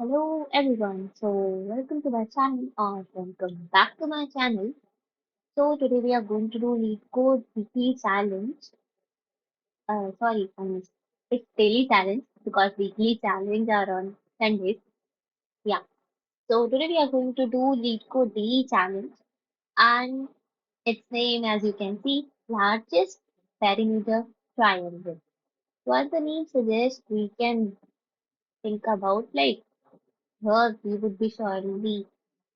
Hello everyone. Welcome to my channel or welcome back to my channel. Today we are going to do Leetcode weekly challenge. Sorry, I missed. It's daily challenge because weekly challenge are on Sundays. Yeah. Today we are going to do Leetcode daily challenge and its name as you can see, largest perimeter triangle. What the name suggests, we can think about like here we would be surely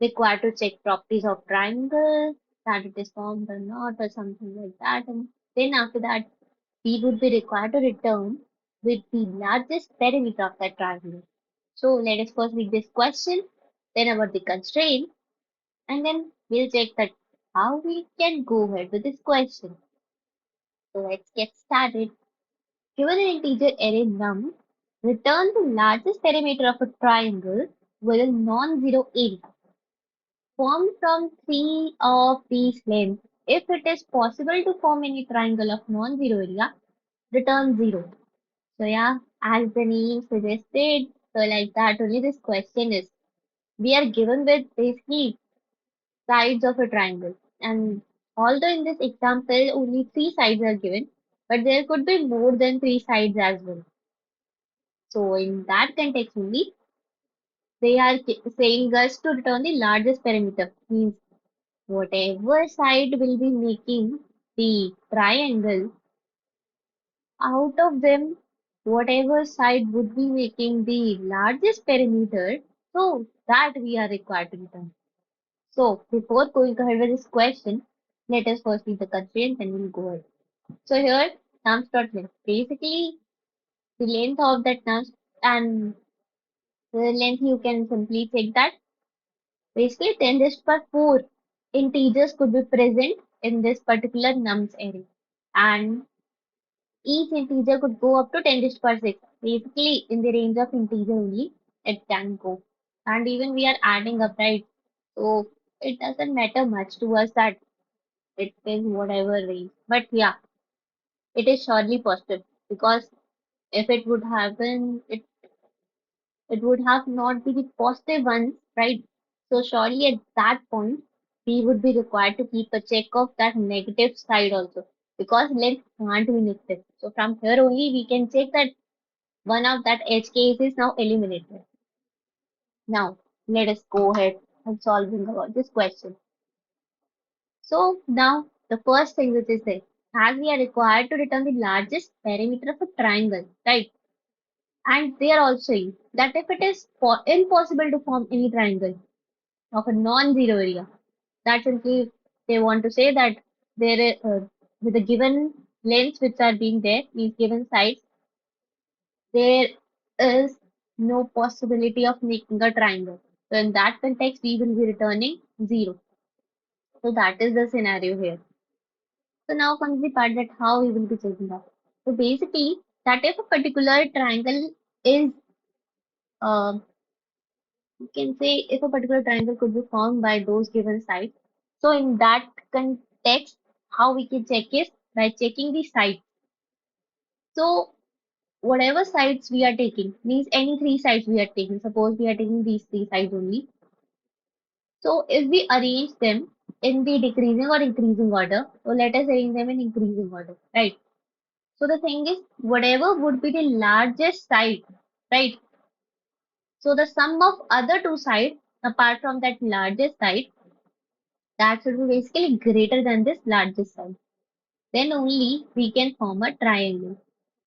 required to check properties of triangle, that it is formed or not, or something like that. And then after that, we would be required to return with the largest perimeter of that triangle. So let us first read this question, then about the constraint, and then we'll check that how we can go ahead with this question. So let's get started. Given an integer array num, return the largest perimeter of a triangle with a non-zero area formed from three of these lengths. If it is possible to form any triangle of non-zero area, return 0. So yeah, as the name suggested, so like that only this question is. We are given with basically sides of a triangle. And although in this example only three sides are given, but there could be more than three sides as well. So in that context only, they are saying us to return the largest parameter. Means whatever side will be making the triangle, out of them, whatever side would be making the largest perimeter, so that we are required to return. So before going ahead with this question, let us first read the constraints and we'll go ahead. So here, nums.length. Basically, the length of that nums and the length you can simply check that. Basically, 10 raised to power 4 integers could be present in this particular nums array. And each integer could go up to 10 raised to power 6. Basically, in the range of integer only, it can go. And even we are adding up, right? So it doesn't matter much to us that it is whatever range. But yeah, it is surely positive because if it would happen, it would have not be the positive ones, right? So surely at that point, we would be required to keep a check of that negative side also because length can't be negative. So from here only we can check that one of that edge case is now eliminated. Now let us go ahead and solving about this question. So now the first thing which is there, as we are required to return the largest perimeter of a triangle, right? And they are also saying that if it is impossible to form any triangle of a non-zero area, that simply they want to say that there is with the given lengths which are being there, these given sides, there is no possibility of making a triangle. So in that context, we will be returning 0. So that is the scenario here. So now comes the part that how we will be checking that. So basically, that if a particular triangle is, uh, you can say if a particular triangle could be formed by those given sides. So in that context, how we can check is by checking the side. So whatever sides we are taking, means any three sides we are taking. Suppose we are taking these three sides only. So if we arrange them in the decreasing or increasing order, so let us arrange them in increasing order, right? So the thing is, whatever would be the largest side, right? So the sum of other two sides, apart from that largest side, that should be basically greater than this largest side. Then only we can form a triangle.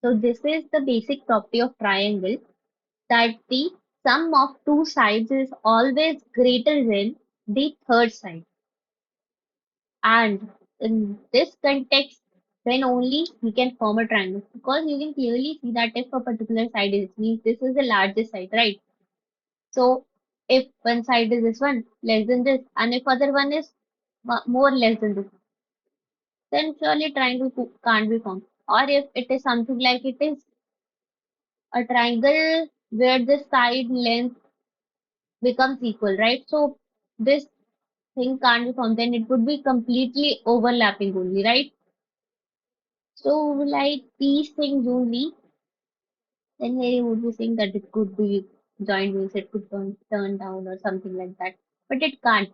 So this is the basic property of triangle, that the sum of two sides is always greater than the third side. And in this context, then only we can form a triangle because you can clearly see that if a particular side is means this is the largest side, right? So if one side is this one less than this, and if other one is more less than this, then surely triangle can't be formed. Or if it is something like it is a triangle where the side length becomes equal, right? So this thing can't be formed, then it would be completely overlapping only, right? So like these things only, then they would be saying that it could be. Join means it could turn down or something like that. But it can't.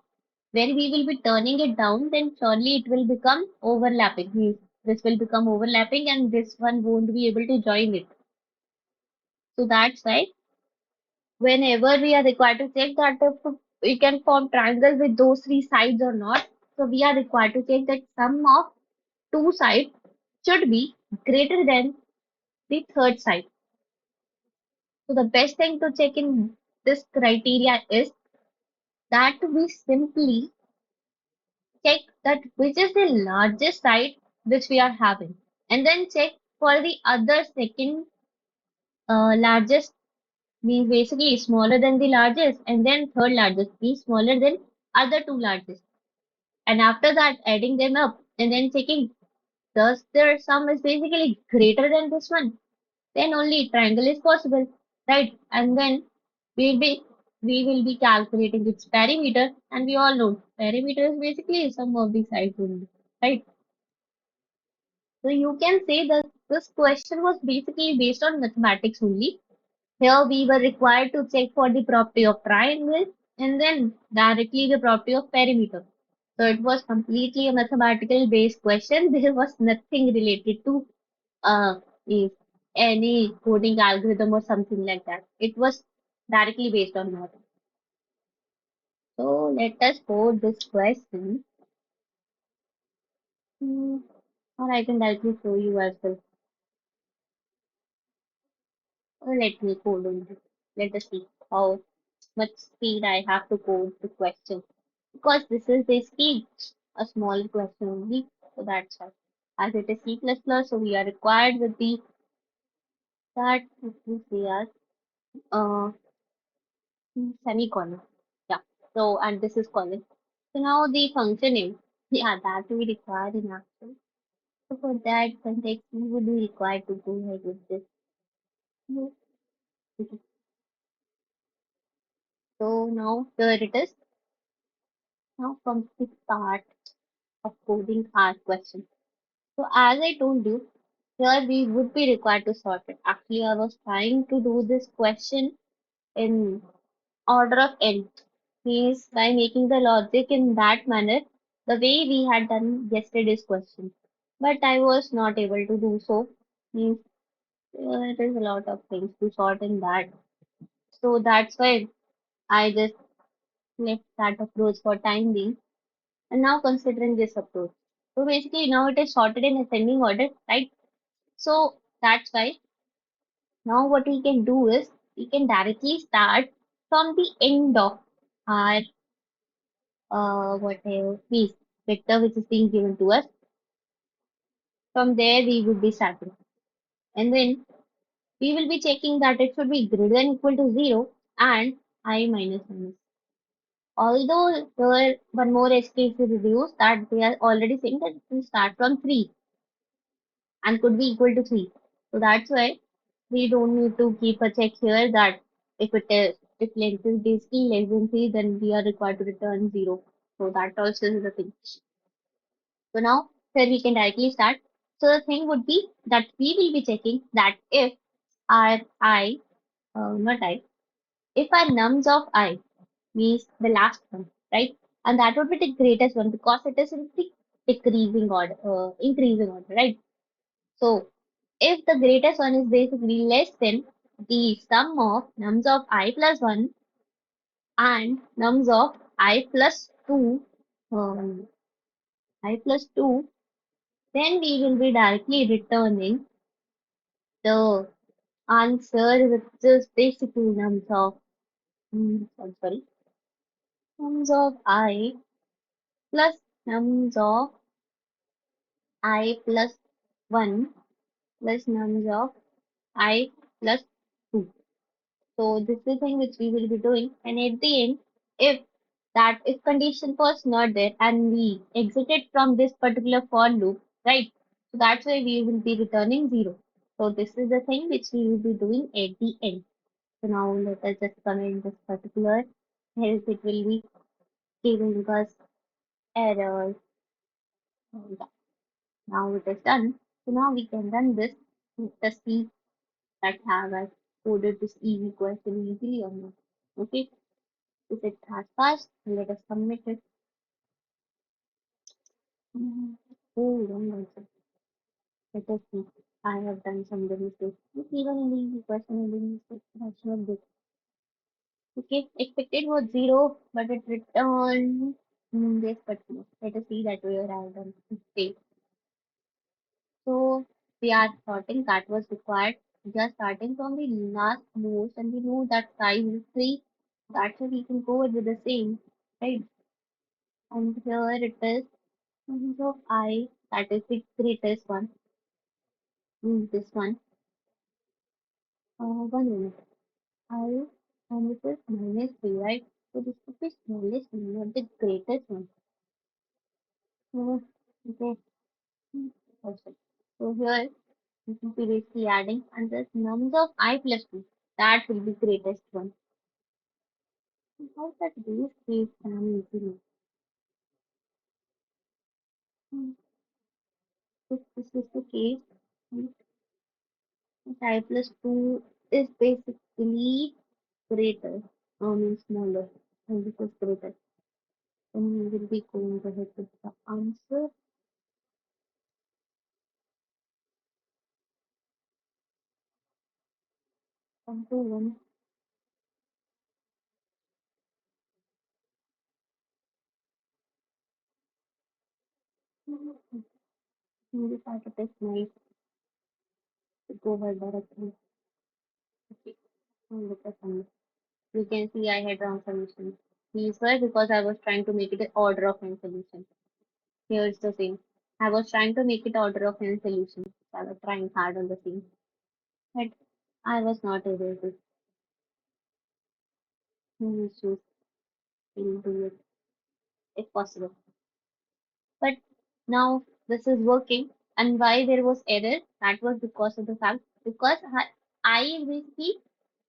When we will be turning it down, then surely it will become overlapping. Means this will become overlapping and this one won't be able to join it. So that's why whenever we are required to check that if we can form triangle with those three sides or not, so we are required to check that sum of two sides should be greater than the third side. So the best thing to check in this criteria is that we simply check that which is the largest side which we are having, and then check for the other second largest, means basically smaller than the largest, and then third largest means smaller than other two largest, and after that adding them up and then checking does their sum is basically greater than this one, then only triangle is possible, right? And then we'll be we will be calculating its perimeter, and we all know perimeter is basically sum of the sides only, right? So you can say that this question was basically based on mathematics only. Here we were required to check for the property of triangle and then directly the property of perimeter. So it was completely a mathematical based question. There was nothing related to uh, if any coding algorithm or something like that. It was directly based on math. So let us code this question. Hmm, or I can directly show you as well. Or let me code only. Let us see how much speed I have to code the question. Because this is basically a small question only. So that's why. As it is C++, so we are required with the that let me see as uh semicolon. Yeah. So and this is colon. So now the function name. Yeah, that will be required in action. So for that context, we would be required to go ahead with this. No. Okay. So now here it is. Now comes the part of coding our question. So as I told you, here we would be required to sort it. Actually, I was trying to do this question in order of n. Means by making the logic in that manner, the way we had done yesterday's question. But I was not able to do so. Means there is a lot of things to sort in that. So that's why I just left that approach for time being. And now considering this approach. So basically now it is sorted in ascending order, right? So that's why now what we can do is we can directly start from the end of our whatever piece vector which is being given to us. From there we would be starting. And then we will be checking that it should be greater than equal to 0 and I minus minus. Although there one more edge case is reduced that they are already saying that it will start from 3 and could be equal to 3. So that's why we don't need to keep a check here that if it is if length is basically less than 3 then we are required to return 0. So that also is the thing. So now here we can directly start. So the thing would be that we will be checking that if our I, not I, if our nums of I means the last one, right? And that would be the greatest one because it is in the decreasing order, increasing order, right? So if the greatest one is basically less than the sum of nums of I plus 1 and nums of I plus 2, um, I plus 2, then we will be directly returning the answer which is basically nums of, sorry, nums of I plus nums of I plus 1 plus nums of I plus 2. So this is the thing which we will be doing. And at the end, if that if condition was not there and we exited from this particular for loop, right? So that's why we will be returning 0. So this is the thing which we will be doing at the end. So now let us just comment this particular, else it will be giving us errors. And now it is done. So now we can run this. Let us see that have us. coded this easy question easily or not. Okay, if it has passed, let us submit it. Mhm. Oh, wrong answer. Let us see. I have done some good mistakes. But even in the easy question, I did mistakes. That's not good. Okay, expected was 0, but it returned this, but no. Let us see that where I have done mistake. So we are sorting that was required. We are starting from the last most, and we know that size is 3. That's why we can go with the same, right? And here it is size of I, that is the greatest one, means this one. 1 minute. I, and this is minus 3, right? So this is the smallest one, not the greatest one. So, okay, perfect. So here we will be basically adding, and this number of I plus 2, that will be greatest one. How that base case can easily. Hmm, if this is the case, hmm, I plus 2 is basically greater, means smaller, and this is greater. Then we will be going ahead with the answer. 1 to 1. Maybe part of this nice to go ahead directly. Okay, and look at some. You can see I had wrong solution. These were because I was trying to make it an order of n solution. Here it's the same. I was trying to make it order of n solution. So I was trying hard on the same. But I was not able to. Choose to do it if possible. But now this is working. And why there was error? That was because of the fact because I basically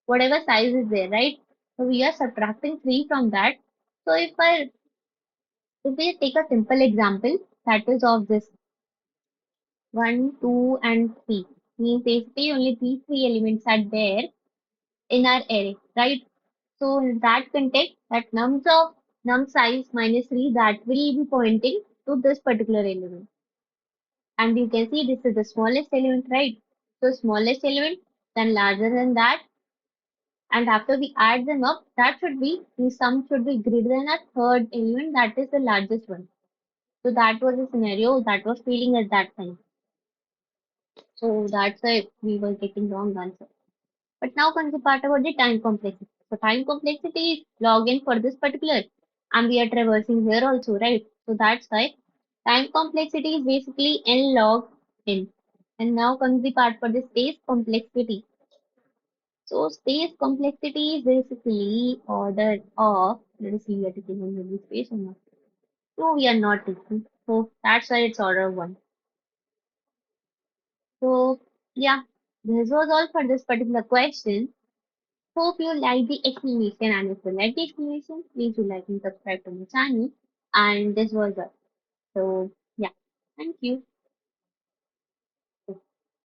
whatever size is there, right? So we are subtracting 3 from that. So if we take a simple example that is of this 1, 2, and 3, means basically only these 3 elements are there in our array, right? So in that context, that num size minus 3, that will be pointing to this particular element. And you can see this is the smallest element, right? So smallest element, then larger than that, and after we add them up, that should be the sum should be greater than a third element, that is the largest one. So that was the scenario that was failing at that time. So that's why we were getting wrong answer. But now comes the part about the time complexity. So time complexity is log n for this particular, and we are traversing here also, right? So that's why time complexity is basically n log n. And now comes the part for the space complexity. So space complexity is basically order of, let us see we are taking only space or not. So we are not taking. So that's why it's order 1. So yeah, this was all for this particular question. Hope you like the explanation, and if you like the explanation, please do like and subscribe to my channel. And this was all. So yeah, thank you.